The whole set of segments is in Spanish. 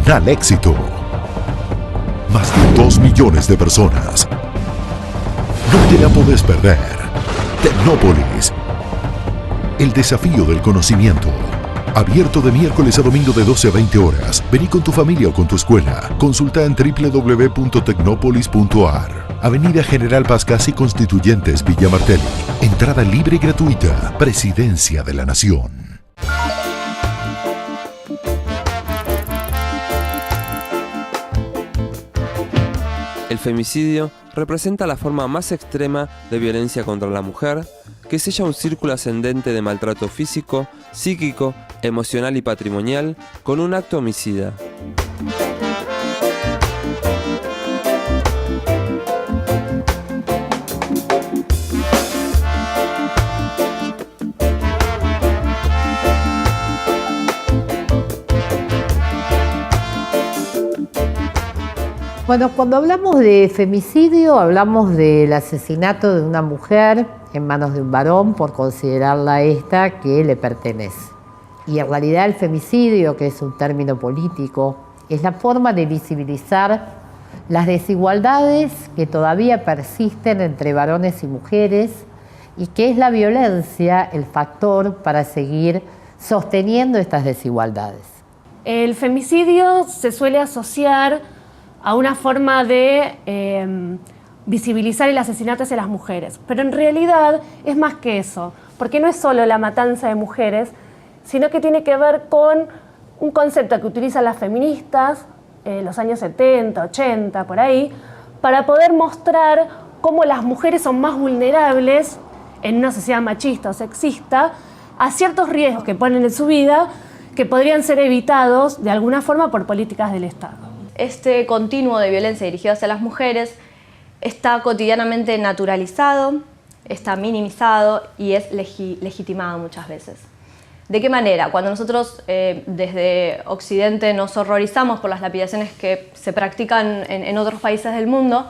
excepcional éxito. Más de 2 millones de personas. No te la podés perder. Tecnópolis. El desafío del conocimiento. Abierto de miércoles a domingo de 12 a 20 horas. Vení con tu familia o con tu escuela. Consulta en www.tecnopolis.ar. Avenida General Paz Casi Constituyentes, Villa Martelli. Entrada libre y gratuita. Presidencia de la Nación. El femicidio representa la forma más extrema de violencia contra la mujer, que sella un círculo ascendente de maltrato físico, psíquico, emocional y patrimonial con un acto homicida. Bueno, cuando hablamos de femicidio, hablamos del asesinato de una mujer en manos de un varón por considerarla esta que le pertenece. Y en realidad el femicidio, que es un término político, es la forma de visibilizar las desigualdades que todavía persisten entre varones y mujeres y que es la violencia el factor para seguir sosteniendo estas desigualdades. El femicidio se suele asociar a una forma de visibilizar el asesinato hacia las mujeres. Pero en realidad es más que eso, porque no es solo la matanza de mujeres, sino que tiene que ver con un concepto que utilizan las feministas en los años 70, 80, por ahí, para poder mostrar cómo las mujeres son más vulnerables en una sociedad machista o sexista a ciertos riesgos que ponen en su vida que podrían ser evitados de alguna forma por políticas del Estado. Este continuo de violencia dirigida hacia las mujeres está cotidianamente naturalizado, está minimizado y es legitimado muchas veces. ¿De qué manera? Cuando nosotros desde Occidente nos horrorizamos por las lapidaciones que se practican en otros países del mundo,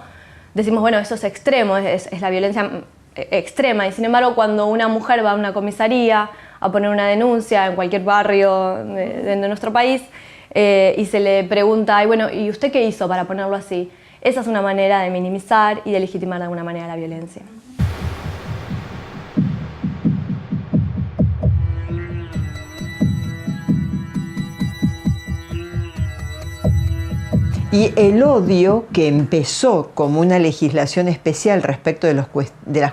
decimos, bueno, eso es extremo, es la violencia extrema. Y sin embargo, cuando una mujer va a una comisaría a poner una denuncia en cualquier barrio de nuestro país, y se le pregunta, ay, bueno, ¿y usted qué hizo para ponerlo así? Esa es una manera de minimizar y de legitimar de alguna manera la violencia. Y el odio, que empezó como una legislación especial respecto de las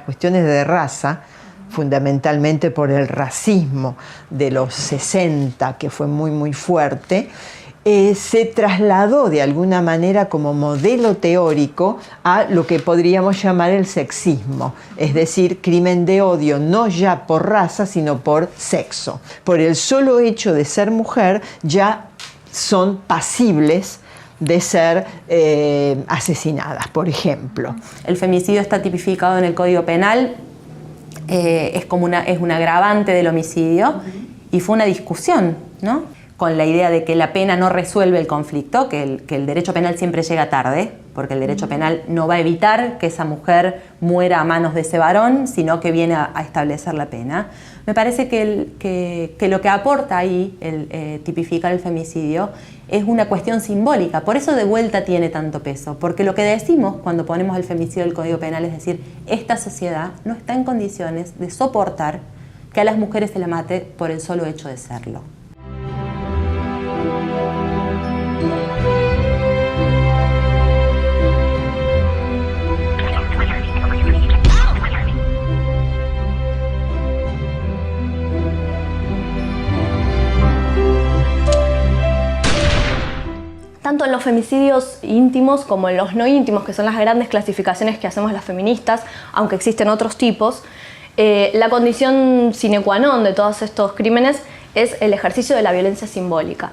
cuestiones de raza, fundamentalmente por el racismo de los 60, que fue muy, muy fuerte, se trasladó de alguna manera como modelo teórico a lo que podríamos llamar el sexismo, es decir, crimen de odio no ya por raza, sino por sexo. Por el solo hecho de ser mujer ya son pasibles de ser asesinadas, por ejemplo. El femicidio está tipificado en el Código Penal, es un agravante del homicidio y fue una discusión, ¿no? Con la idea de que la pena no resuelve el conflicto, que el derecho penal siempre llega tarde, porque el derecho penal no va a evitar que esa mujer muera a manos de ese varón, sino que viene a establecer la pena. Me parece que lo que aporta ahí el tipificar el femicidio es una cuestión simbólica, por eso de vuelta tiene tanto peso, porque lo que decimos cuando ponemos el femicidio del Código Penal es decir, esta sociedad no está en condiciones de soportar que a las mujeres se la mate por el solo hecho de serlo. Tanto en los femicidios íntimos como en los no íntimos, que son las grandes clasificaciones que hacemos las feministas, aunque existen otros tipos, la condición sine qua non de todos estos crímenes es el ejercicio de la violencia simbólica.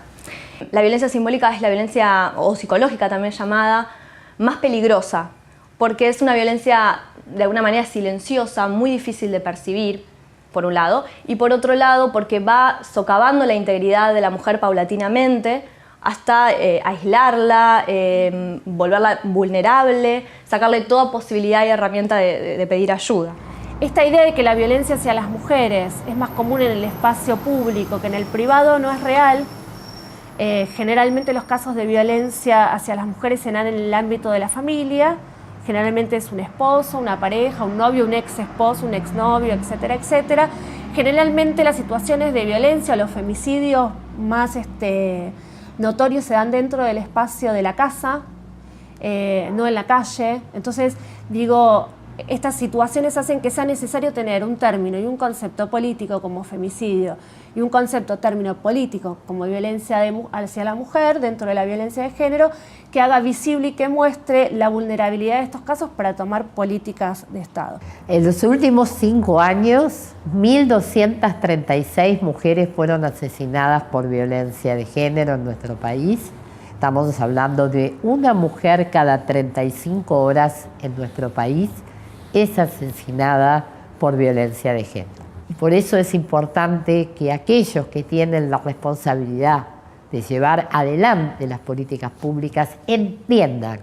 La violencia simbólica es la violencia, o psicológica también llamada, más peligrosa, porque es una violencia de alguna manera silenciosa, muy difícil de percibir, por un lado, y por otro lado porque va socavando la integridad de la mujer paulatinamente, hasta aislarla, volverla vulnerable, sacarle toda posibilidad y herramienta de pedir ayuda. Esta idea de que la violencia hacia las mujeres es más común en el espacio público que en el privado no es real, Generalmente los casos de violencia hacia las mujeres se dan en el ámbito de la familia. Generalmente es un esposo, una pareja, un novio, un ex esposo, un exnovio, etcétera, etcétera. Generalmente las situaciones de violencia, los femicidios más notorios se dan dentro del espacio de la casa, no en la calle. Entonces, digo, estas situaciones hacen que sea necesario tener un término y un concepto político como femicidio y un término político como violencia hacia la mujer dentro de la violencia de género, que haga visible y que muestre la vulnerabilidad de estos casos para tomar políticas de Estado. En los últimos 5 años, 1.236 mujeres fueron asesinadas por violencia de género en nuestro país. Estamos hablando de una mujer cada 35 horas en nuestro país es asesinada por violencia de género. Y por eso es importante que aquellos que tienen la responsabilidad de llevar adelante las políticas públicas entiendan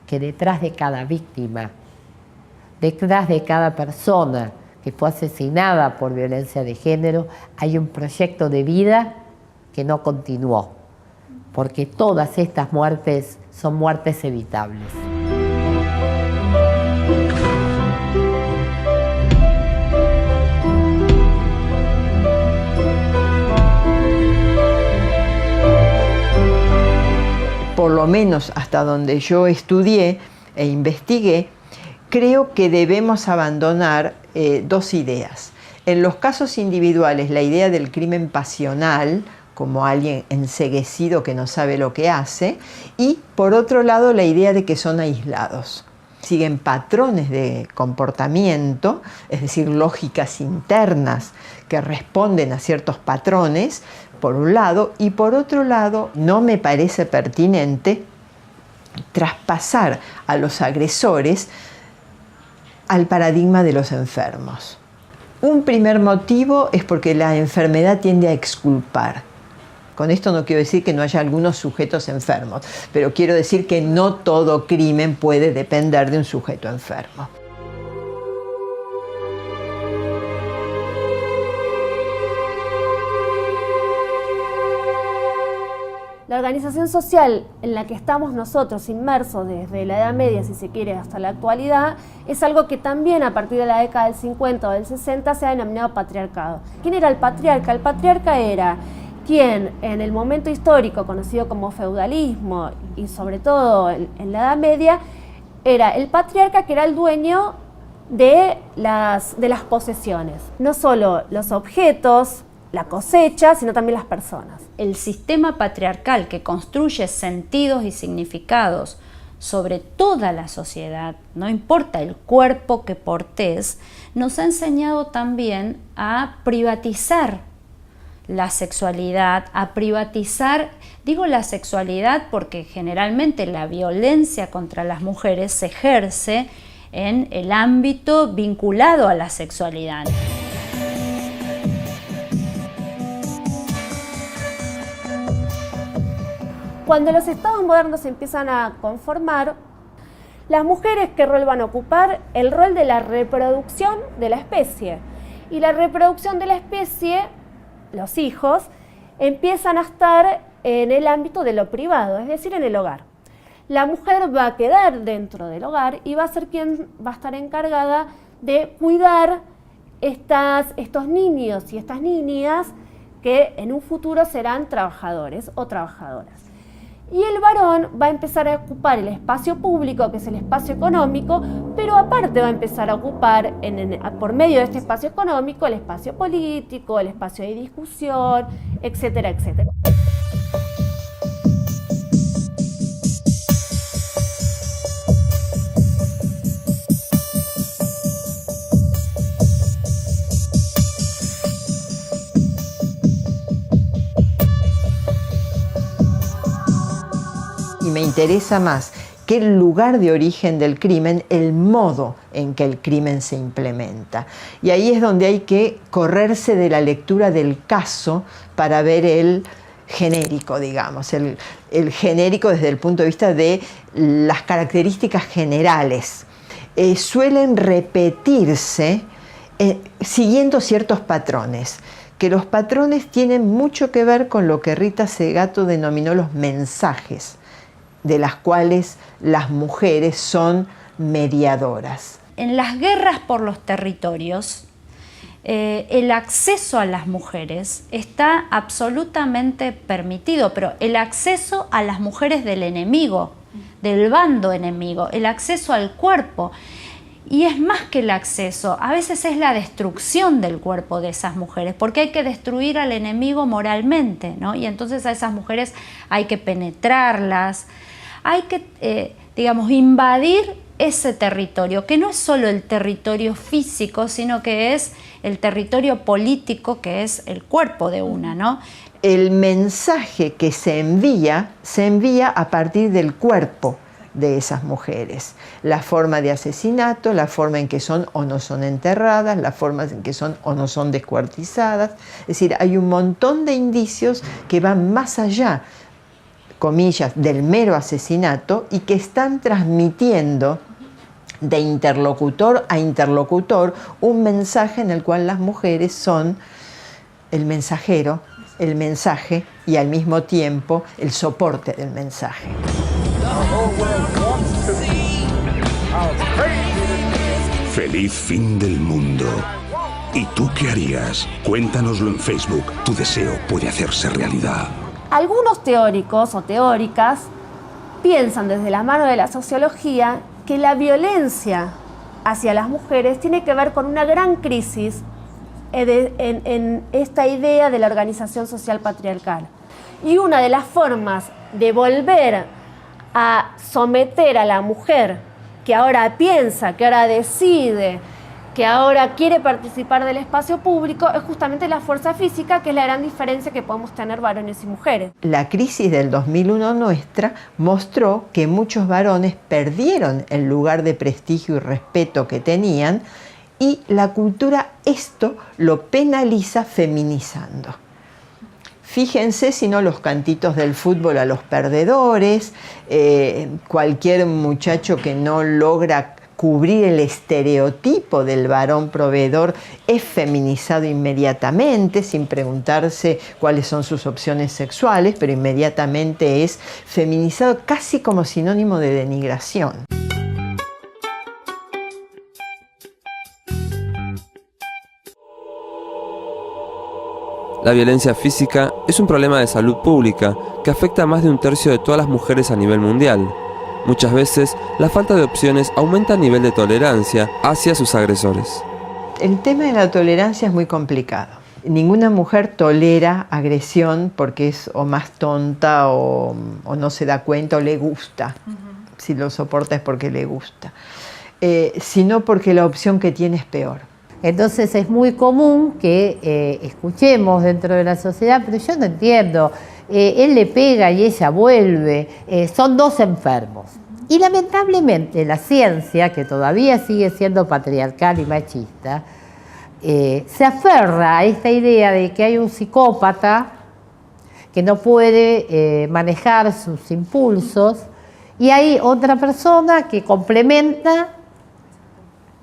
que detrás de cada víctima, detrás de cada persona que fue asesinada por violencia de género, hay un proyecto de vida que no continuó, porque todas estas muertes son muertes evitables. Por lo menos hasta donde yo estudié e investigué, creo que debemos abandonar 2 ideas. En los casos individuales, la idea del crimen pasional, como alguien enceguecido que no sabe lo que hace, y por otro lado la idea de que son aislados. Siguen patrones de comportamiento, es decir, lógicas internas que responden a ciertos patrones, por un lado, y por otro lado, no me parece pertinente traspasar a los agresores al paradigma de los enfermos. Un primer motivo es porque la enfermedad tiende a exculpar. Con esto no quiero decir que no haya algunos sujetos enfermos, pero quiero decir que no todo crimen puede depender de un sujeto enfermo. La organización social en la que estamos nosotros inmersos desde la Edad Media, si se quiere, hasta la actualidad, es algo que también a partir de la década del 50 o del 60 se ha denominado patriarcado. ¿Quién era el patriarca? El patriarca era quien en el momento histórico conocido como feudalismo y sobre todo en la Edad Media, era el patriarca que era el dueño de las posesiones. No solo los objetos, la cosecha, sino también las personas. El sistema patriarcal que construye sentidos y significados sobre toda la sociedad, no importa el cuerpo que portes, nos ha enseñado también a privatizar la sexualidad, a privatizar, digo la sexualidad porque generalmente la violencia contra las mujeres se ejerce en el ámbito vinculado a la sexualidad. Cuando los estados modernos se empiezan a conformar, las mujeres, ¿qué rol van a ocupar? El rol de la reproducción de la especie. Y la reproducción de la especie, los hijos, empiezan a estar en el ámbito de lo privado, es decir, en el hogar. La mujer va a quedar dentro del hogar y va a ser quien va a estar encargada de cuidar estos niños y estas niñas que en un futuro serán trabajadores o trabajadoras. Y el varón va a empezar a ocupar el espacio público, que es el espacio económico, pero aparte va a empezar a ocupar, por medio de este espacio económico, el espacio político, el espacio de discusión, etcétera, etcétera. Me interesa más que el lugar de origen del crimen, el modo en que el crimen se implementa. Y ahí es donde hay que correrse de la lectura del caso para ver el genérico, digamos, el genérico desde el punto de vista de las características generales. Suelen repetirse siguiendo ciertos patrones que los patrones tienen mucho que ver con lo que Rita Segato denominó los mensajes, de las cuales las mujeres son mediadoras. En las guerras por los territorios, el acceso a las mujeres está absolutamente permitido, pero el acceso a las mujeres del enemigo, del bando enemigo, el acceso al cuerpo. Y es más que el acceso, a veces es la destrucción del cuerpo de esas mujeres, porque hay que destruir al enemigo moralmente, ¿no? Y entonces a esas mujeres hay que penetrarlas, hay que, digamos, invadir ese territorio, que no es solo el territorio físico, sino que es el territorio político, que es el cuerpo de una, ¿no? El mensaje que se envía a partir del cuerpo de esas mujeres. La forma de asesinato, la forma en que son o no son enterradas, la forma en que son o no son descuartizadas. Es decir, hay un montón de indicios que van más allá, comillas, del mero asesinato y que están transmitiendo de interlocutor a interlocutor un mensaje en el cual las mujeres son el mensajero, el mensaje y al mismo tiempo el soporte del mensaje. Feliz fin del mundo. ¿Y tú qué harías? Cuéntanoslo en Facebook. Tu deseo puede hacerse realidad. Algunos teóricos o teóricas piensan desde la mano de la sociología que la violencia hacia las mujeres tiene que ver con una gran crisis en esta idea de la organización social patriarcal. Y una de las formas de volver a someter a la mujer, que ahora piensa, que ahora decide, que ahora quiere participar del espacio público, es justamente la fuerza física, que es la gran diferencia que podemos tener varones y mujeres. La crisis del 2001 nuestra mostró que muchos varones perdieron el lugar de prestigio y respeto que tenían, y la cultura esto lo penaliza feminizando. Fíjense si no los cantitos del fútbol a los perdedores, cualquier muchacho que no logra cubrir el estereotipo del varón proveedor es feminizado inmediatamente, sin preguntarse cuáles son sus opciones sexuales, pero inmediatamente es feminizado casi como sinónimo de denigración. La violencia física es un problema de salud pública que afecta a más de un tercio de todas las mujeres a nivel mundial. Muchas veces, la falta de opciones aumenta el nivel de tolerancia hacia sus agresores. El tema de la tolerancia es muy complicado. Ninguna mujer tolera agresión porque es o más tonta o no se da cuenta o le gusta. Si lo soporta es porque le gusta. Sino porque la opción que tiene es peor. Entonces es muy común que escuchemos dentro de la sociedad, pero yo no entiendo, él le pega y ella vuelve, son dos enfermos. Y lamentablemente la ciencia, que todavía sigue siendo patriarcal y machista, se aferra a esta idea de que hay un psicópata que no puede manejar sus impulsos y hay otra persona que complementa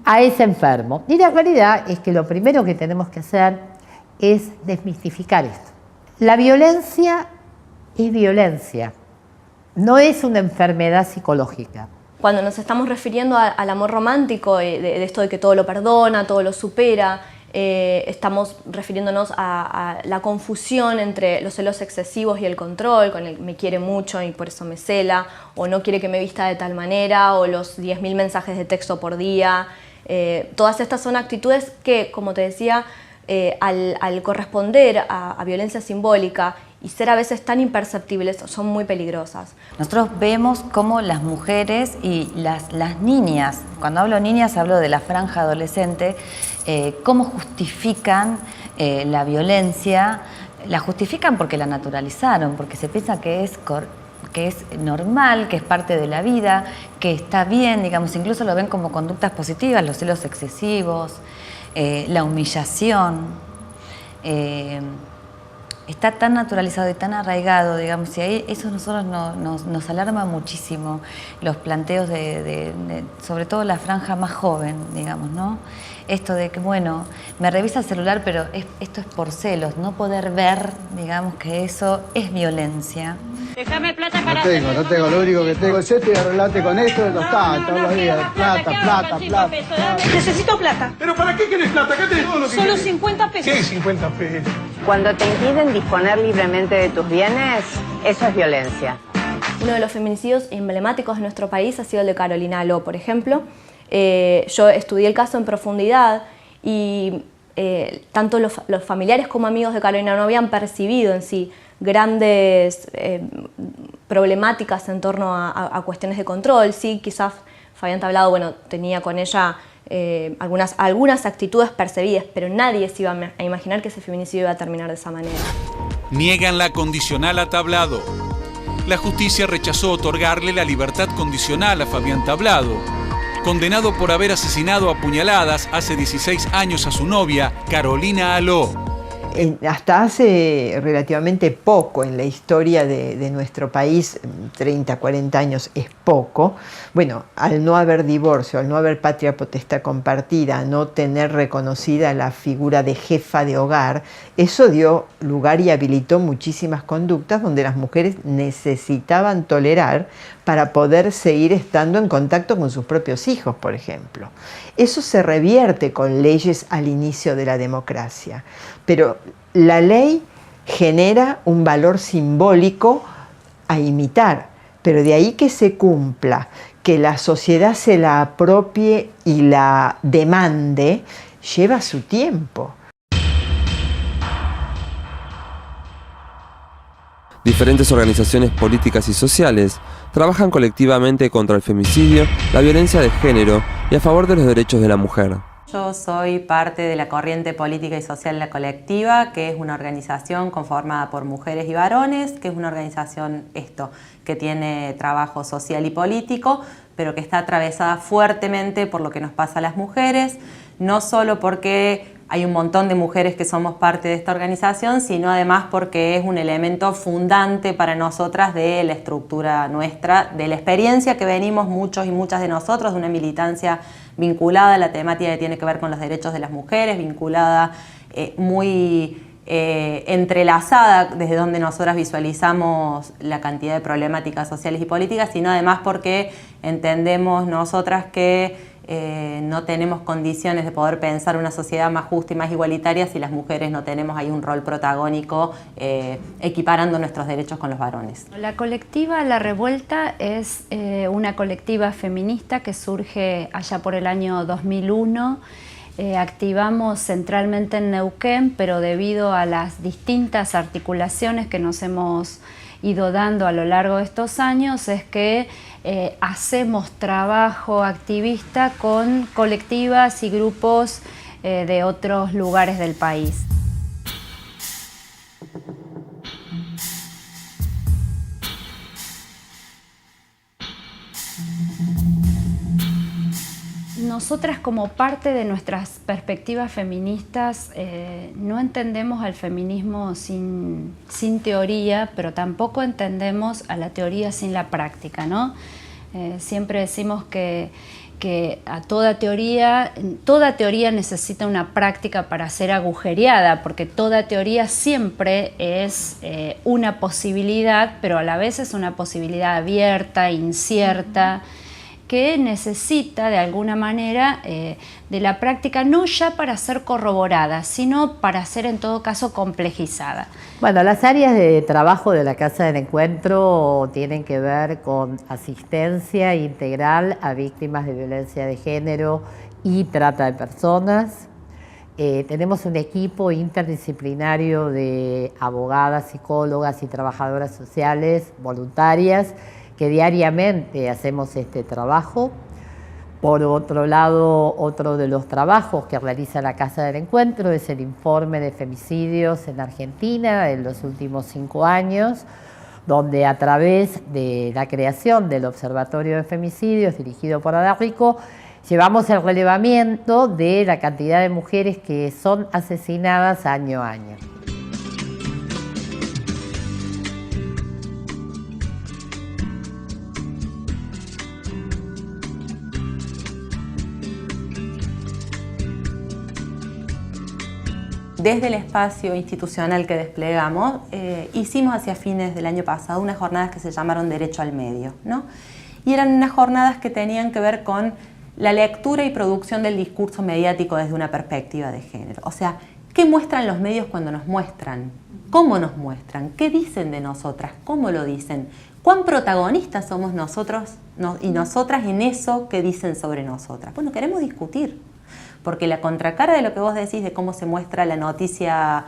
a ese enfermo. Y la realidad es que lo primero que tenemos que hacer es desmistificar esto. La violencia es violencia, no es una enfermedad psicológica. Cuando nos estamos refiriendo al amor romántico, de esto de que todo lo perdona, todo lo supera, estamos refiriéndonos a la confusión entre los celos excesivos y el control, con el me quiere mucho y por eso me cela, o no quiere que me vista de tal manera, o los 10.000 mensajes de texto por día. Todas estas son actitudes que, como te decía, al corresponder a violencia simbólica y ser a veces tan imperceptibles, son muy peligrosas. Nosotros vemos cómo las mujeres y las niñas, cuando hablo niñas hablo de la franja adolescente, cómo justifican la violencia. La justifican porque la naturalizaron, porque se piensa que es normal, que es parte de la vida, que está bien, digamos, incluso lo ven como conductas positivas, los celos excesivos, la humillación. está tan naturalizado y tan arraigado, digamos, y ahí eso a nosotros nos alarma muchísimo, los planteos sobre todo la franja más joven, digamos, ¿no? Esto de que, bueno, me revisa el celular, pero esto es por celos, no poder ver, digamos, que eso es violencia. Déjame plata para... No tengo, lo único que tengo es esto y arreglate con esto, ya está, todos los días, plata. Necesito plata. ¿Pero para qué querés plata? ¿Qué tenés todo lo que Solo querés? 50 pesos. ¿Qué 50 pesos? Cuando te impiden disponer libremente de tus bienes, eso es violencia. Uno de los feminicidios emblemáticos de nuestro país ha sido el de Carolina Aló, por ejemplo. Yo estudié el caso en profundidad y tanto los familiares como amigos de Carolina no habían percibido en sí grandes problemáticas en torno a cuestiones de control. Sí, quizás Fabián Tablado, bueno, tenía con ella algunas actitudes percibidas, pero nadie se iba a imaginar que ese feminicidio iba a terminar de esa manera. Niegan la condicional a Tablado. La justicia rechazó otorgarle la libertad condicional a Fabián Tablado, condenado por haber asesinado a puñaladas hace 16 años a su novia, Carolina Aló. Hasta hace relativamente poco en la historia de nuestro país, 30, 40 años es poco, bueno, al no haber divorcio, al no haber patria potestad compartida, no tener reconocida la figura de jefa de hogar, eso dio lugar y habilitó muchísimas conductas donde las mujeres necesitaban tolerar para poder seguir estando en contacto con sus propios hijos, por ejemplo. Eso se revierte con leyes al inicio de la democracia, pero la ley genera un valor simbólico a imitar, pero de ahí que se cumpla, que la sociedad se la apropie y la demande, lleva su tiempo. Diferentes organizaciones políticas y sociales trabajan colectivamente contra el femicidio, la violencia de género y a favor de los derechos de la mujer. Yo soy parte de la corriente política y social La Colectiva, que es una organización conformada por mujeres y varones, que es una organización que tiene trabajo social y político, pero que está atravesada fuertemente por lo que nos pasa a las mujeres, no solo porque hay un montón de mujeres que somos parte de esta organización, sino además porque es un elemento fundante para nosotras de la estructura nuestra, de la experiencia que venimos muchos y muchas de nosotros, de una militancia vinculada a la temática que tiene que ver con los derechos de las mujeres, vinculada muy entrelazada desde donde nosotras visualizamos la cantidad de problemáticas sociales y políticas, sino además porque entendemos nosotras que no tenemos condiciones de poder pensar una sociedad más justa y más igualitaria si las mujeres no tenemos ahí un rol protagónico equiparando nuestros derechos con los varones. La colectiva La Revuelta es una colectiva feminista que surge allá por el año 2001. Activamos centralmente en Neuquén, pero debido a las distintas articulaciones que nos hemos ido dando a lo largo de estos años es que hacemos trabajo activista con colectivas y grupos de otros lugares del país. Nosotras, como parte de nuestras perspectivas feministas, no entendemos al feminismo sin teoría, pero tampoco entendemos a la teoría sin la práctica, ¿no? Siempre decimos que a toda teoría necesita una práctica para ser agujereada, porque toda teoría siempre es una posibilidad, pero a la vez es una posibilidad abierta, incierta, que necesita de alguna manera de la práctica, no ya para ser corroborada, sino para ser en todo caso complejizada. Bueno, las áreas de trabajo de la Casa del Encuentro tienen que ver con asistencia integral a víctimas de violencia de género y trata de personas. Tenemos un equipo interdisciplinario de abogadas, psicólogas y trabajadoras sociales voluntarias que diariamente hacemos este trabajo. Por otro lado, otro de los trabajos que realiza la Casa del Encuentro es el informe de femicidios en Argentina en los últimos 5 años, donde a través de la creación del Observatorio de Femicidios dirigido por Ada Rico, llevamos el relevamiento de la cantidad de mujeres que son asesinadas año a año. desde el espacio institucional que desplegamos, hicimos hacia fines del año pasado unas jornadas que se llamaron Derecho al Medio, ¿no? Y eran unas jornadas que tenían que ver con la lectura y producción del discurso mediático desde una perspectiva de género. O sea, ¿qué muestran los medios cuando nos muestran? ¿Cómo nos muestran? ¿Qué dicen de nosotras? ¿Cómo lo dicen? ¿Cuán protagonistas somos nosotros y nosotras en eso que dicen sobre nosotras? Bueno, queremos discutir, porque la contracara de lo que vos decís de cómo se muestra la noticia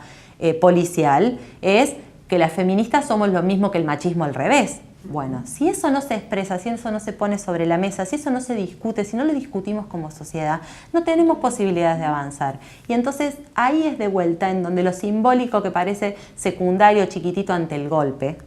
policial es que las feministas somos lo mismo que el machismo al revés. Bueno, si eso no se expresa, si eso no se pone sobre la mesa, si eso no se discute, si no lo discutimos como sociedad, no tenemos posibilidades de avanzar. Y entonces ahí es de vuelta en donde lo simbólico que parece secundario, chiquitito ante el golpe,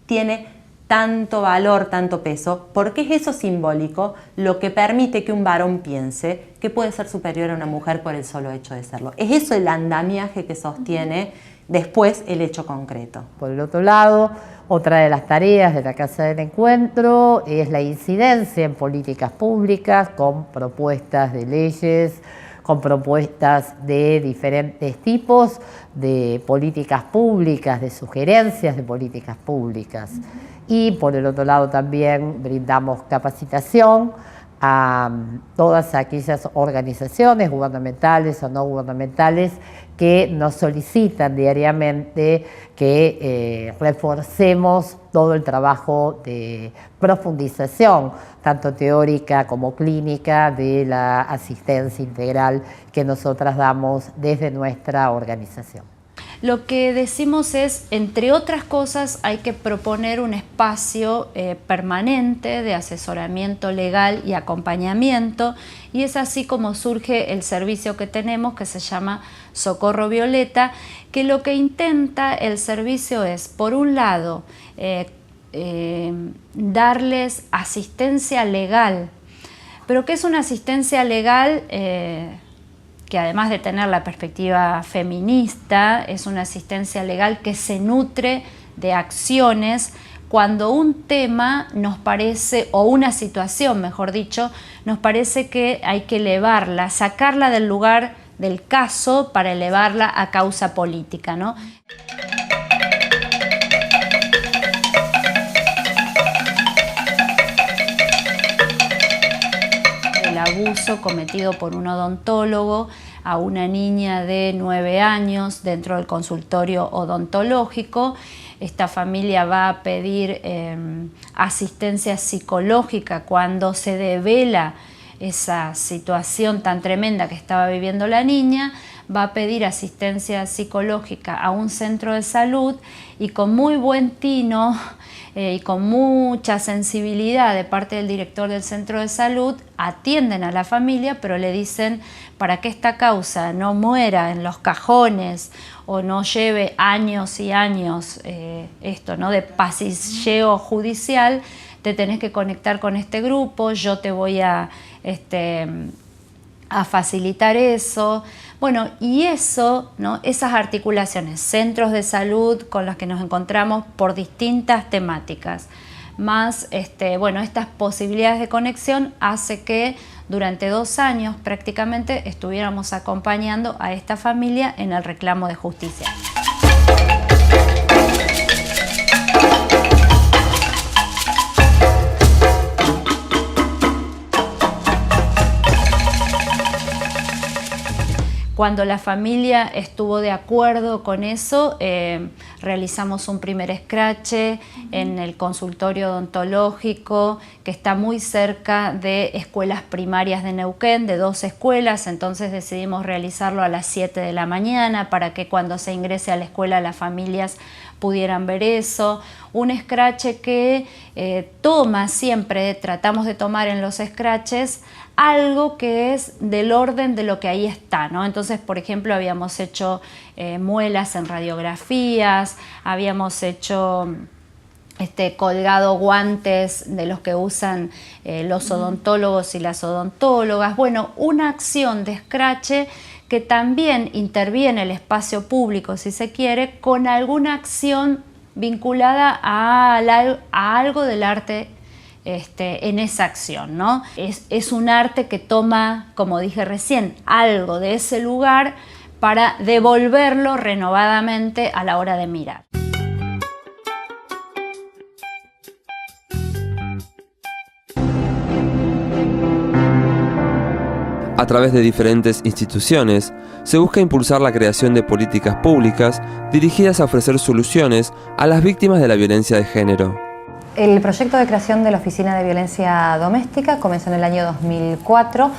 tiene tanto valor, tanto peso, porque es eso simbólico lo que permite que un varón piense que puede ser superior a una mujer por el solo hecho de serlo. Es eso el andamiaje que sostiene después el hecho concreto. Por el otro lado, otra de las tareas de la Casa del Encuentro es la incidencia en políticas públicas con propuestas de leyes, con propuestas de diferentes tipos de políticas públicas, de sugerencias de políticas públicas. Y por el otro lado también brindamos capacitación a todas aquellas organizaciones gubernamentales o no gubernamentales que nos solicitan diariamente que reforcemos todo el trabajo de profundización, tanto teórica como clínica, de la asistencia integral que nosotras damos desde nuestra organización. Lo que decimos es, entre otras cosas, hay que proponer un espacio permanente de asesoramiento legal y acompañamiento, y es así como surge el servicio que tenemos, que se llama Socorro Violeta, que lo que intenta el servicio es, por un lado, darles asistencia legal. ¿Pero qué es una asistencia legal? Que además de tener la perspectiva feminista, es una asistencia legal que se nutre de acciones cuando un tema nos parece, o una situación, mejor dicho, nos parece que hay que elevarla, sacarla del lugar del caso para elevarla a causa política, ¿no? El abuso cometido por un odontólogo a una niña de 9 años dentro del consultorio odontológico. Esta familia va a pedir asistencia psicológica cuando se devela esa situación tan tremenda que estaba viviendo la niña. Va a pedir asistencia psicológica a un centro de salud y con muy buen tino y con mucha sensibilidad de parte del director del centro de salud, atienden a la familia, pero le dicen, para que esta causa no muera en los cajones o no lleve años y años esto, ¿no?, de pasilleo judicial, te tenés que conectar con este grupo, yo te voy a facilitar eso. Bueno, y eso, ¿no?, esas articulaciones, centros de salud con los que nos encontramos por distintas temáticas, más bueno, estas posibilidades de conexión hace que durante 2 años prácticamente estuviéramos acompañando a esta familia en el reclamo de justicia. Cuando la familia estuvo de acuerdo con eso, realizamos un primer escrache en el consultorio odontológico que está muy cerca de escuelas primarias de Neuquén, de 2 escuelas, entonces decidimos realizarlo a las 7 de la mañana para que cuando se ingrese a la escuela las familias pudieran ver eso. Un escrache que toma siempre, tratamos de tomar en los escraches algo que es del orden de lo que ahí está, ¿no? Entonces, por ejemplo, habíamos hecho muelas en radiografías, habíamos hecho colgado guantes de los que usan los odontólogos y las odontólogas. Bueno, una acción de escrache que también interviene el espacio público, si se quiere, con alguna acción vinculada a algo del arte en esa acción, ¿no? Es un arte que toma, como dije recién, algo de ese lugar, para devolverlo renovadamente a la hora de mirar. A través de diferentes instituciones, se busca impulsar la creación de políticas públicas dirigidas a ofrecer soluciones a las víctimas de la violencia de género. El proyecto de creación de la Oficina de Violencia Doméstica comenzó en el año 2004,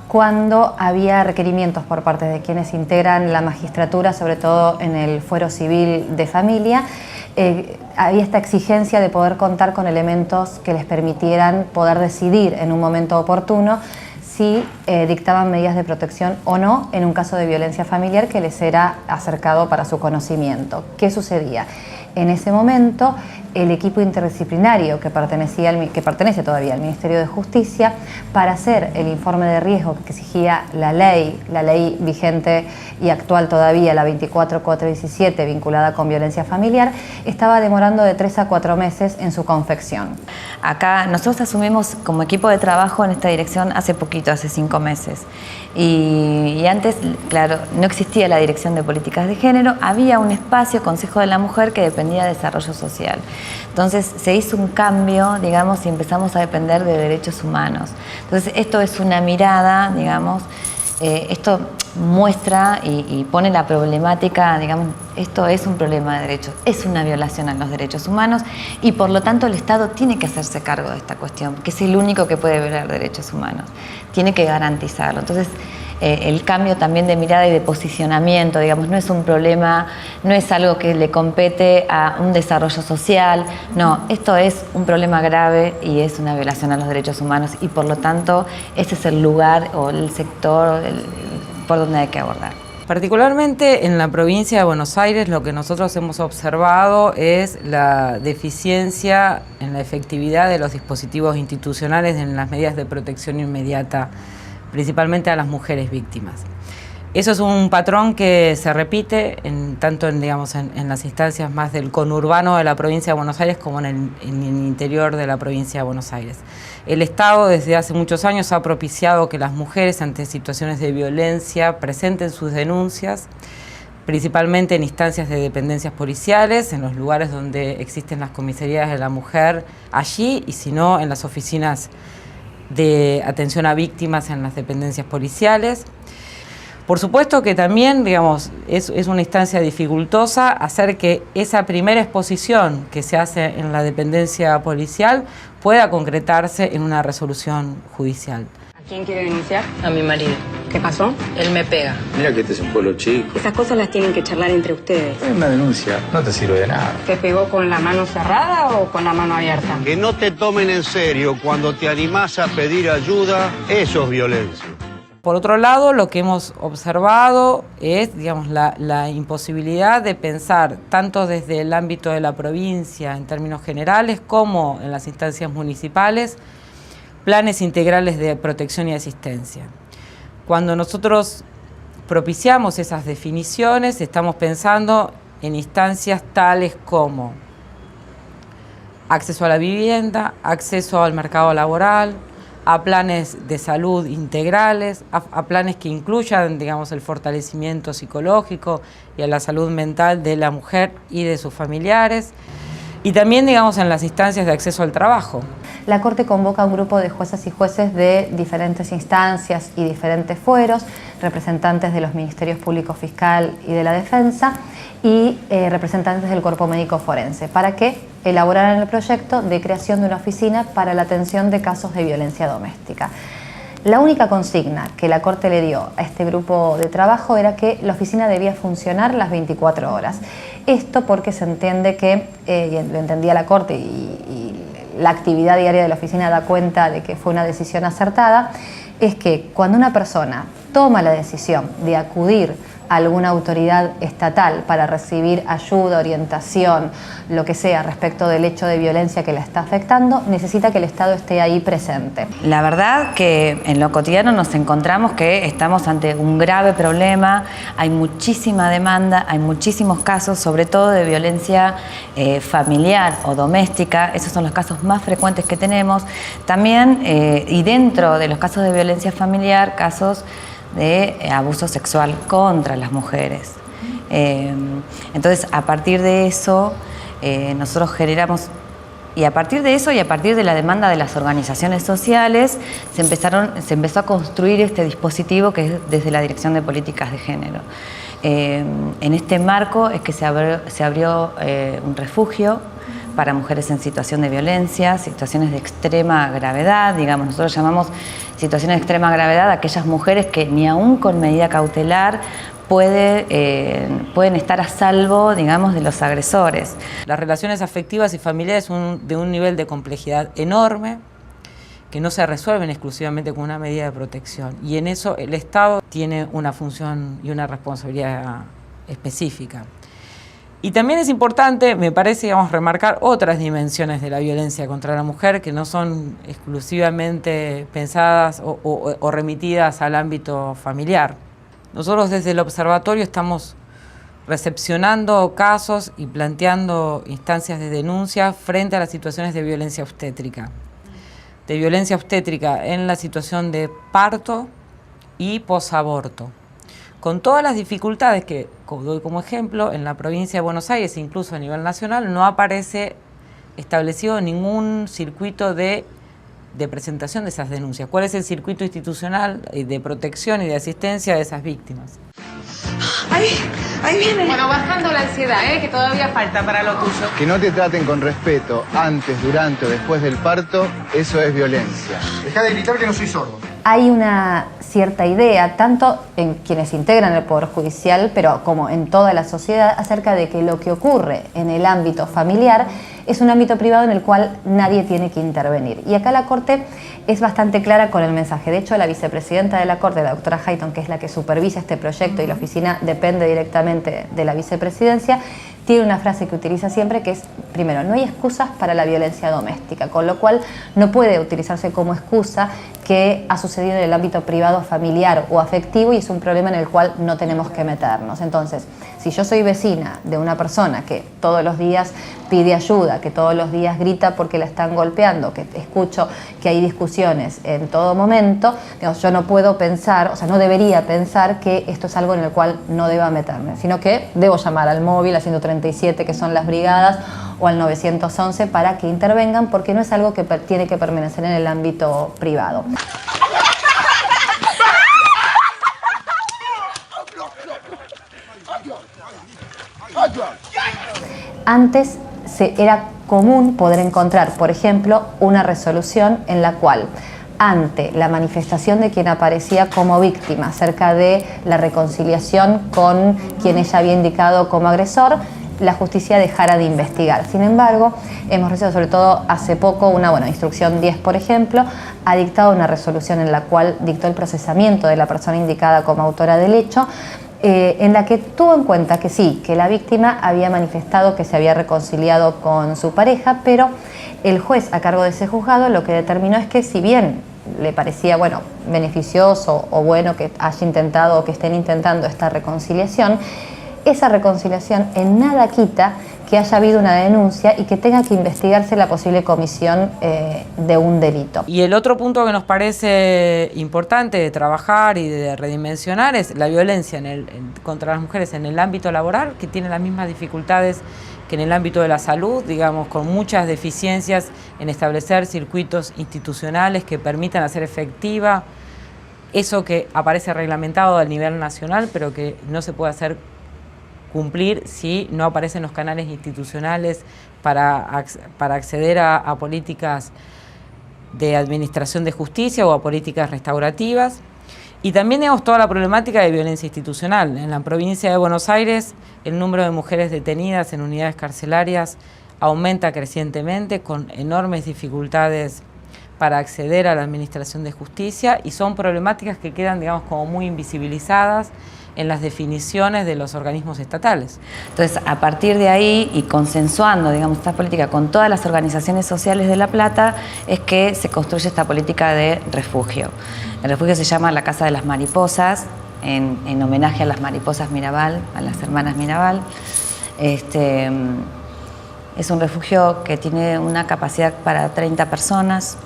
cuando había requerimientos por parte de quienes integran la magistratura, sobre todo en el fuero civil de familia. Había esta exigencia de poder contar con elementos que les permitieran poder decidir en un momento oportuno si dictaban medidas de protección o no en un caso de violencia familiar que les era acercado para su conocimiento. ¿Qué sucedía? En ese momento, el equipo interdisciplinario que pertenece todavía al Ministerio de Justicia, para hacer el informe de riesgo que exigía la ley vigente y actual todavía, la 24417, vinculada con violencia familiar, estaba demorando de 3 a 4 meses en su confección. Acá nosotros asumimos como equipo de trabajo en esta dirección hace poquito, hace 5 meses. Y antes, claro, no existía la Dirección de Políticas de Género, había un espacio, Consejo de la Mujer, que dependía de Desarrollo Social. Entonces se hizo un cambio, digamos, y empezamos a depender de derechos humanos. Entonces esto es una mirada, digamos, esto muestra y pone la problemática, digamos, esto es un problema de derechos, es una violación a los derechos humanos y por lo tanto el Estado tiene que hacerse cargo de esta cuestión, que es el único que puede violar derechos humanos, tiene que garantizarlo. Entonces el cambio también de mirada y de posicionamiento, digamos, no es un problema, no es algo que le compete a un desarrollo social, no, esto es un problema grave y es una violación a los derechos humanos y por lo tanto ese es el lugar o el sector por donde hay que abordar. Particularmente en la provincia de Buenos Aires lo que nosotros hemos observado es la deficiencia en la efectividad de los dispositivos institucionales en las medidas de protección inmediata, principalmente a las mujeres víctimas. Eso es un patrón que se repite tanto en las instancias más del conurbano de la provincia de Buenos Aires como en el interior de la provincia de Buenos Aires. El Estado desde hace muchos años ha propiciado que las mujeres ante situaciones de violencia presenten sus denuncias, principalmente en instancias de dependencias policiales, en los lugares donde existen las comisarías de la mujer allí y si no en las oficinas de atención a víctimas en las dependencias policiales. Por supuesto que también, digamos, es una instancia dificultosa hacer que esa primera exposición que se hace en la dependencia policial pueda concretarse en una resolución judicial. ¿A quién quiere denunciar? A mi marido. ¿Qué pasó? Él me pega. Mira que este es un pueblo chico. Esas cosas las tienen que charlar entre ustedes. Es una denuncia, no te sirve de nada. ¿Te pegó con la mano cerrada o con la mano abierta? Que no te tomen en serio cuando te animás a pedir ayuda, eso es violencia. Por otro lado, lo que hemos observado es, digamos, la imposibilidad de pensar tanto desde el ámbito de la provincia en términos generales como en las instancias municipales planes integrales de protección y asistencia. Cuando nosotros propiciamos esas definiciones, estamos pensando en instancias tales como acceso a la vivienda, acceso al mercado laboral, a planes de salud integrales, a planes que incluyan, digamos, el fortalecimiento psicológico y a la salud mental de la mujer y de sus familiares, y también, digamos, en las instancias de acceso al trabajo. La Corte convoca a un grupo de juezas y jueces de diferentes instancias y diferentes fueros, representantes de los Ministerios Público Fiscal y de la Defensa y representantes del Cuerpo Médico Forense, para que elaboraran el proyecto de creación de una oficina para la atención de casos de violencia doméstica. La única consigna que la Corte le dio a este grupo de trabajo era que la oficina debía funcionar las 24 horas. Esto porque se entiende que, y lo entendía la Corte y la actividad diaria de la oficina da cuenta de que fue una decisión acertada, es que cuando una persona toma la decisión de acudir a alguna autoridad estatal para recibir ayuda, orientación, lo que sea respecto del hecho de violencia que la está afectando, necesita que el Estado esté ahí presente. La verdad que en lo cotidiano nos encontramos que estamos ante un grave problema, hay muchísima demanda, hay muchísimos casos, sobre todo de violencia familiar o doméstica, esos son los casos más frecuentes que tenemos. También, y dentro de los casos de violencia familiar, casos de abuso sexual contra las mujeres. Entonces, a partir de eso, nosotros generamos, y a partir de eso y a partir de la demanda de las organizaciones sociales, se empezó a construir este dispositivo que es desde la Dirección de Políticas de Género. En este marco es que se abrió un refugio para mujeres en situación de violencia, situaciones de extrema gravedad, digamos, nosotros llamamos situaciones de extrema gravedad a aquellas mujeres que ni aún con medida cautelar pueden estar a salvo, digamos, de los agresores. Las relaciones afectivas y familiares son de un nivel de complejidad enorme, que no se resuelven exclusivamente con una medida de protección. Y en eso el Estado tiene una función y una responsabilidad específica. Y también es importante, me parece, digamos, remarcar otras dimensiones de la violencia contra la mujer que no son exclusivamente pensadas o remitidas al ámbito familiar. Nosotros desde el observatorio estamos recepcionando casos y planteando instancias de denuncia frente a las situaciones de violencia obstétrica. De violencia obstétrica en la situación de parto y posaborto. Con todas las dificultades que doy como ejemplo, en la provincia de Buenos Aires, incluso a nivel nacional, no aparece establecido ningún circuito de presentación de esas denuncias. ¿Cuál es el circuito institucional de protección y de asistencia de esas víctimas? Ahí viene. Bueno, bajando la ansiedad, que todavía falta para lo tuyo. Que no te traten con respeto antes, durante o después del parto, eso es violencia. Deja de gritar que no soy sordo. Hay una cierta idea, tanto en quienes integran el Poder Judicial, pero como en toda la sociedad, acerca de que lo que ocurre en el ámbito familiar es un ámbito privado en el cual nadie tiene que intervenir. Y acá la Corte es bastante clara con el mensaje. De hecho, la vicepresidenta de la Corte, la doctora Hayton, que es la que supervisa este proyecto y la oficina depende directamente de la vicepresidencia, tiene una frase que utiliza siempre que es, primero, no hay excusas para la violencia doméstica, con lo cual no puede utilizarse como excusa que ha sucedido en el ámbito privado, familiar o afectivo y es un problema en el cual no tenemos que meternos. Entonces, si yo soy vecina de una persona que todos los días pide ayuda, que todos los días grita porque la están golpeando, que escucho que hay discusiones en todo momento, digamos, yo no puedo pensar, o sea, no debería pensar que esto es algo en el cual no deba meterme, sino que debo llamar al móvil, a 137, que son las brigadas, o al 911 para que intervengan, porque no es algo que tiene que permanecer en el ámbito privado. Antes era común poder encontrar, por ejemplo, una resolución en la cual, ante la manifestación de quien aparecía como víctima acerca de la reconciliación con quien ella había indicado como agresor, la justicia dejara de investigar. Sin embargo, hemos recibido, sobre todo hace poco, una instrucción 10, por ejemplo, ha dictado una resolución en la cual dictó el procesamiento de la persona indicada como autora del hecho, en la que tuvo en cuenta que sí, que la víctima había manifestado que se había reconciliado con su pareja, pero el juez a cargo de ese juzgado lo que determinó es que si bien le parecía beneficioso o bueno que haya intentado o que estén intentando esta reconciliación, esa reconciliación en nada quita que haya habido una denuncia y que tenga que investigarse la posible comisión de un delito. Y el otro punto que nos parece importante de trabajar y de redimensionar es la violencia contra las mujeres en el ámbito laboral, que tiene las mismas dificultades que en el ámbito de la salud, digamos, con muchas deficiencias en establecer circuitos institucionales que permitan hacer efectiva eso que aparece reglamentado a nivel nacional, pero que no se puede hacer cumplir si no aparecen los canales institucionales para acceder a políticas de administración de justicia o a políticas restaurativas. Y también tenemos toda la problemática de violencia institucional. En la provincia de Buenos Aires, el número de mujeres detenidas en unidades carcelarias aumenta crecientemente con enormes dificultades para acceder a la administración de justicia y son problemáticas que quedan, digamos, como muy invisibilizadas en las definiciones de los organismos estatales. Entonces, a partir de ahí y consensuando, digamos, esta política con todas las organizaciones sociales de La Plata, es que se construye esta política de refugio. El refugio se llama La Casa de las Mariposas, en homenaje a las mariposas Mirabal, a las hermanas Mirabal. Es un refugio que tiene una capacidad para 30 personas,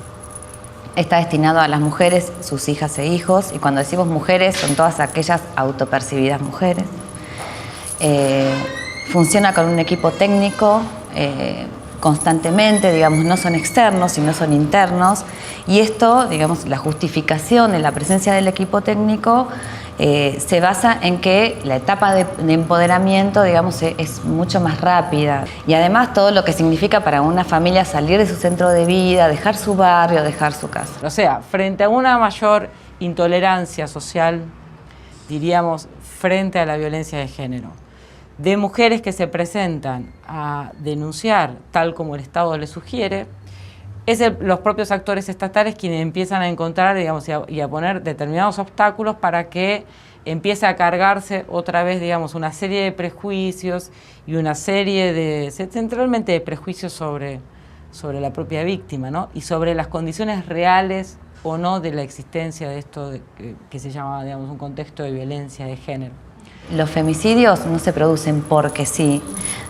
está destinado a las mujeres, sus hijas e hijos, y cuando decimos mujeres son todas aquellas autopercibidas mujeres. Funciona con un equipo técnico constantemente, digamos, no son externos, sino son internos, y esto, digamos, la justificación de la presencia del equipo técnico se basa en que la etapa de empoderamiento, digamos, es mucho más rápida, y además todo lo que significa para una familia salir de su centro de vida, dejar su barrio, dejar su casa. O sea, frente a una mayor intolerancia social, diríamos, frente a la violencia de género, de mujeres que se presentan a denunciar tal como el Estado les sugiere, los propios actores estatales quienes empiezan a encontrar, digamos, y a poner determinados obstáculos para que empiece a cargarse otra vez, digamos, una serie de prejuicios y una serie de, centralmente de prejuicios sobre la propia víctima, ¿no? Y sobre las condiciones reales o no de la existencia de esto que se llama, digamos, un contexto de violencia de género. Los femicidios no se producen porque sí,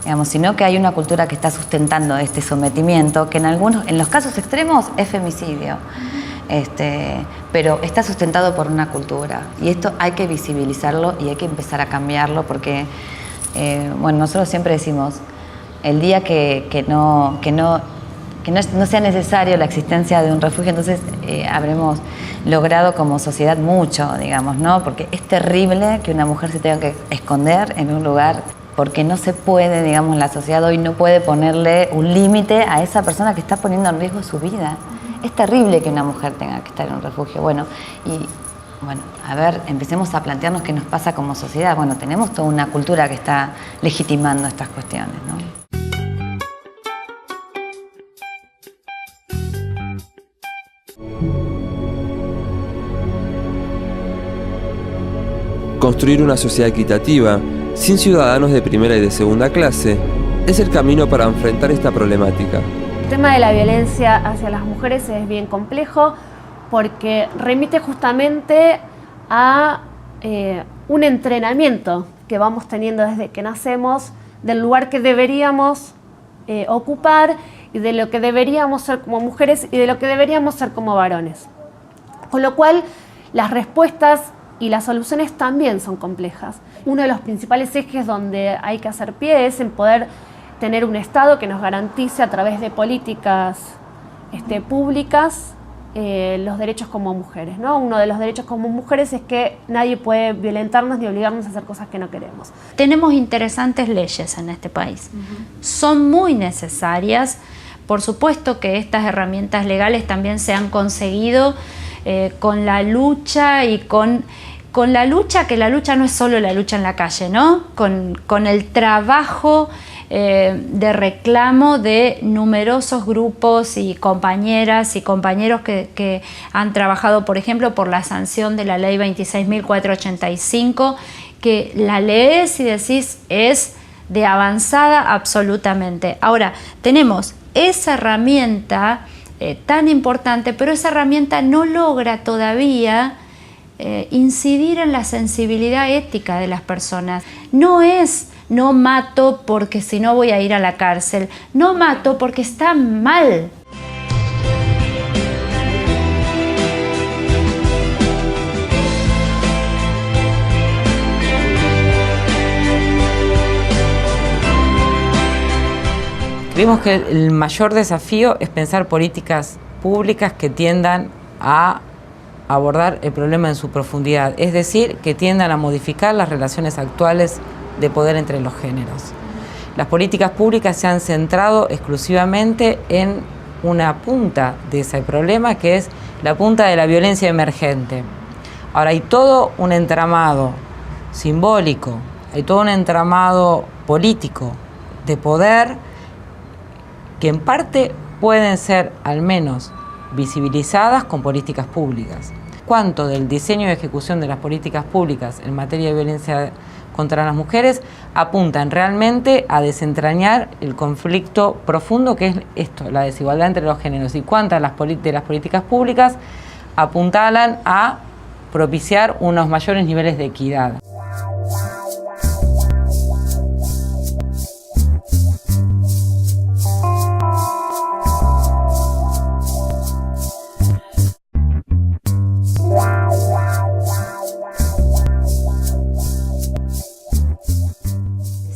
digamos, sino que hay una cultura que está sustentando este sometimiento, que en los casos extremos es femicidio, pero está sustentado por una cultura. Y esto hay que visibilizarlo y hay que empezar a cambiarlo porque, bueno, nosotros siempre decimos, el día que no sea necesario la existencia de un refugio, entonces habremos logrado como sociedad mucho, digamos, ¿no? Porque es terrible que una mujer se tenga que esconder en un lugar, porque no se puede, digamos, la sociedad hoy no puede ponerle un límite a esa persona que está poniendo en riesgo su vida. Es terrible que una mujer tenga que estar en un refugio. Bueno, a ver, empecemos a plantearnos qué nos pasa como sociedad. Bueno, tenemos toda una cultura que está legitimando estas cuestiones, ¿no? Construir una sociedad equitativa, sin ciudadanos de primera y de segunda clase, es el camino para enfrentar esta problemática. El tema de la violencia hacia las mujeres es bien complejo porque remite justamente a un entrenamiento que vamos teniendo desde que nacemos, del lugar que deberíamos ocupar y de lo que deberíamos ser como mujeres y de lo que deberíamos ser como varones. Con lo cual, las respuestas y las soluciones también son complejas. Uno de los principales ejes donde hay que hacer pie es en poder tener un Estado que nos garantice a través de políticas públicas los derechos como mujeres, ¿no? Uno de los derechos como mujeres es que nadie puede violentarnos ni obligarnos a hacer cosas que no queremos. Tenemos interesantes leyes en este país. Son muy necesarias. Por supuesto que estas herramientas legales también se han conseguido con la lucha y con la lucha, que la lucha no es solo la lucha en la calle, ¿no? Con el trabajo de reclamo de numerosos grupos y compañeras y compañeros que han trabajado, por ejemplo, por la sanción de la ley 26.485, que la lees y decís es de avanzada absolutamente. Ahora, tenemos esa herramienta tan importante, pero esa herramienta no logra todavía incidir en la sensibilidad ética de las personas. No es no mato porque si no voy a ir a la cárcel, no mato porque está mal. Creemos que el mayor desafío es pensar políticas públicas que tiendan a abordar el problema en su profundidad, es decir, que tiendan a modificar las relaciones actuales de poder entre los géneros. Las políticas públicas se han centrado exclusivamente en una punta de ese problema, que es la punta de la violencia emergente. Ahora, hay todo un entramado simbólico, hay todo un entramado político de poder que en parte pueden ser al menos visibilizadas con políticas públicas. ¿Cuánto del diseño y ejecución de las políticas públicas en materia de violencia contra las mujeres apuntan realmente a desentrañar el conflicto profundo que es esto, la desigualdad entre los géneros? ¿Y cuántas de las políticas públicas apuntalan a propiciar unos mayores niveles de equidad?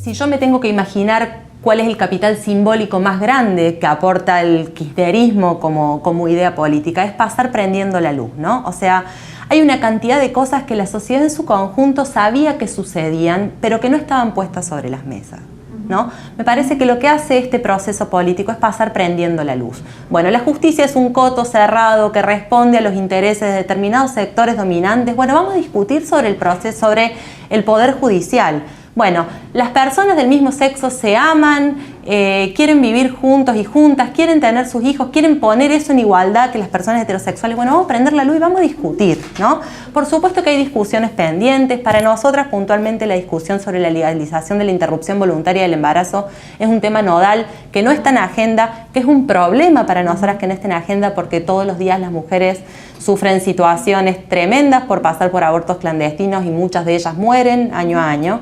Si yo me tengo que imaginar cuál es el capital simbólico más grande que aporta el kirchnerismo como idea política, es pasar prendiendo la luz, ¿no? O sea, hay una cantidad de cosas que la sociedad en su conjunto sabía que sucedían, pero que no estaban puestas sobre las mesas, ¿no? Me parece que lo que hace este proceso político es pasar prendiendo la luz. Bueno, la justicia es un coto cerrado que responde a los intereses de determinados sectores dominantes. Bueno, vamos a discutir sobre el proceso, sobre el poder judicial. Bueno, las personas del mismo sexo se aman, quieren vivir juntos y juntas, quieren tener sus hijos, quieren poner eso en igualdad que las personas heterosexuales. Bueno, vamos a prender la luz y vamos a discutir, ¿no? Por supuesto que hay discusiones pendientes. Para nosotras, puntualmente, la discusión sobre la legalización de la interrupción voluntaria del embarazo es un tema nodal que no está en agenda, que es un problema para nosotras que no esté en agenda, porque todos los días las mujeres sufren situaciones tremendas por pasar por abortos clandestinos y muchas de ellas mueren año a año.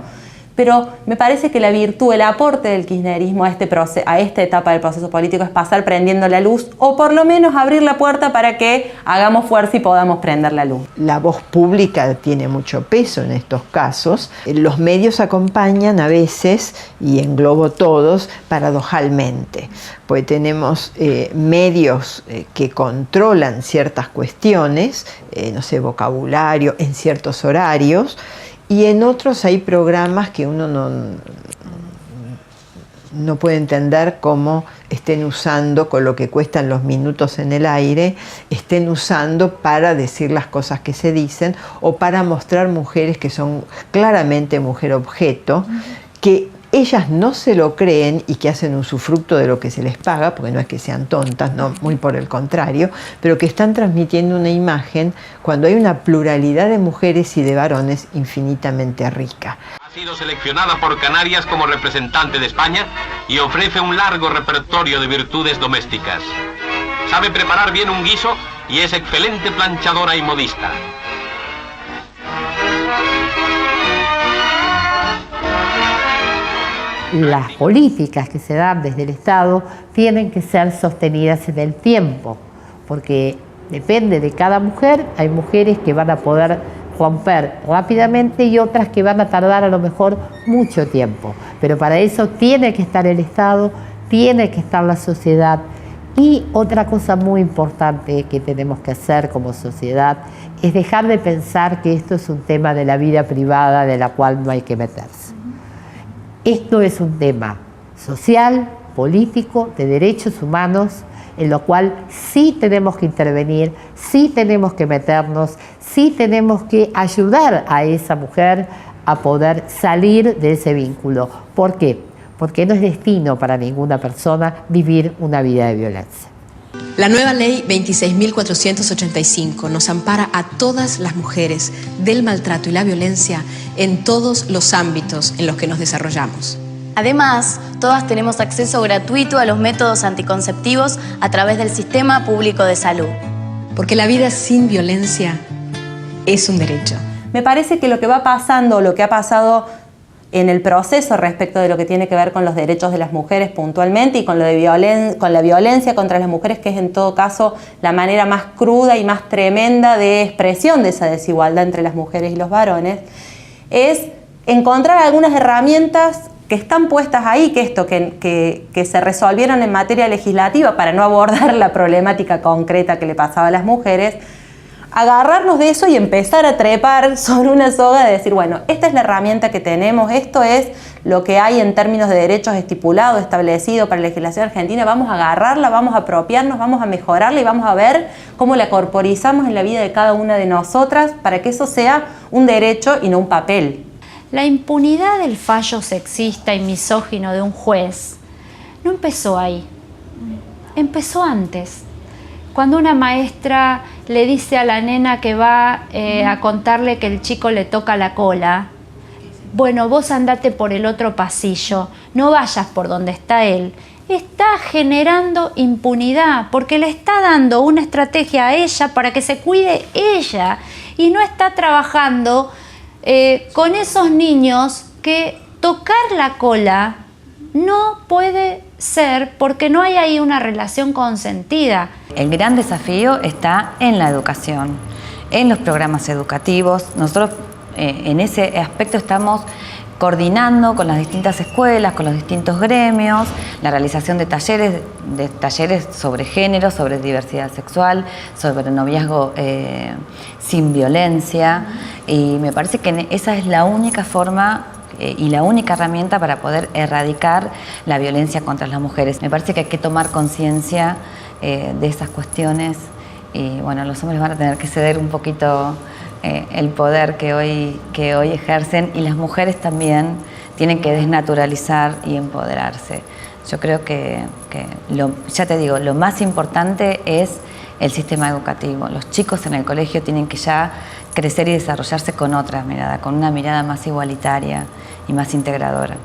Pero me parece que la virtud, el aporte del kirchnerismo a esta etapa del proceso político es pasar prendiendo la luz, o por lo menos abrir la puerta para que hagamos fuerza y podamos prender la luz. La voz pública tiene mucho peso en estos casos. Los medios acompañan a veces, y englobo todos, paradojalmente, porque tenemos medios que controlan ciertas cuestiones, no sé, vocabulario, en ciertos horarios, y en otros hay programas que uno no puede entender cómo estén usando, con lo que cuestan los minutos en el aire, estén usando para decir las cosas que se dicen o para mostrar mujeres que son claramente mujer objeto, que ellas no se lo creen y que hacen usufructo de lo que se les paga, porque no es que sean tontas, no, muy por el contrario, pero que están transmitiendo una imagen cuando hay una pluralidad de mujeres y de varones infinitamente rica. Ha sido seleccionada por Canarias como representante de España y ofrece un largo repertorio de virtudes domésticas. Sabe preparar bien un guiso y es excelente planchadora y modista. Las políticas que se dan desde el Estado tienen que ser sostenidas en el tiempo, porque depende de cada mujer. Hay mujeres que van a poder romper rápidamente y otras que van a tardar a lo mejor mucho tiempo. Pero para eso tiene que estar el Estado, tiene que estar la sociedad. Y otra cosa muy importante que tenemos que hacer como sociedad es dejar de pensar que esto es un tema de la vida privada de la cual no hay que meterse. Esto es un tema social, político, de derechos humanos, en lo cual sí tenemos que intervenir, sí tenemos que meternos, sí tenemos que ayudar a esa mujer a poder salir de ese vínculo. ¿Por qué? Porque no es destino para ninguna persona vivir una vida de violencia. La nueva ley 26.485 nos ampara a todas las mujeres del maltrato y la violencia en todos los ámbitos en los que nos desarrollamos. Además, todas tenemos acceso gratuito a los métodos anticonceptivos a través del Sistema Público de Salud. Porque la vida sin violencia es un derecho. Me parece que lo que va pasando, lo que ha pasado en el proceso respecto de lo que tiene que ver con los derechos de las mujeres puntualmente y con la violencia contra las mujeres, que es en todo caso la manera más cruda y más tremenda de expresión de esa desigualdad entre las mujeres y los varones, es encontrar algunas herramientas que están puestas ahí, que se resolvieron en materia legislativa para no abordar la problemática concreta que le pasaba a las mujeres, agarrarnos de eso y empezar a trepar sobre una soga de decir, bueno, esta es la herramienta que tenemos, esto es lo que hay en términos de derechos estipulado, establecido para la legislación argentina, vamos a agarrarla, vamos a apropiarnos, vamos a mejorarla y vamos a ver cómo la corporizamos en la vida de cada una de nosotras para que eso sea un derecho y no un papel. La impunidad del fallo sexista y misógino de un juez no empezó ahí, empezó antes. Cuando una maestra le dice a la nena que va a contarle que el chico le toca la cola, bueno, vos andate por el otro pasillo, no vayas por donde está él, está generando impunidad porque le está dando una estrategia a ella para que se cuide ella y no está trabajando con esos niños que tocar la cola no puede ser porque no hay ahí una relación consentida. El gran desafío está en la educación, en los programas educativos. Nosotros en ese aspecto estamos coordinando con las distintas escuelas, con los distintos gremios, la realización de talleres sobre género, sobre diversidad sexual, sobre noviazgo sin violencia, y me parece que esa es la única forma y la única herramienta para poder erradicar la violencia contra las mujeres. Me parece que hay que tomar conciencia de esas cuestiones, y bueno, los hombres van a tener que ceder un poquito el poder que hoy ejercen, y las mujeres también tienen que desnaturalizar y empoderarse. Yo creo que ya te digo, lo más importante es el sistema educativo. Los chicos en el colegio tienen que ya crecer y desarrollarse con otra mirada, con una mirada más igualitaria y más integradora.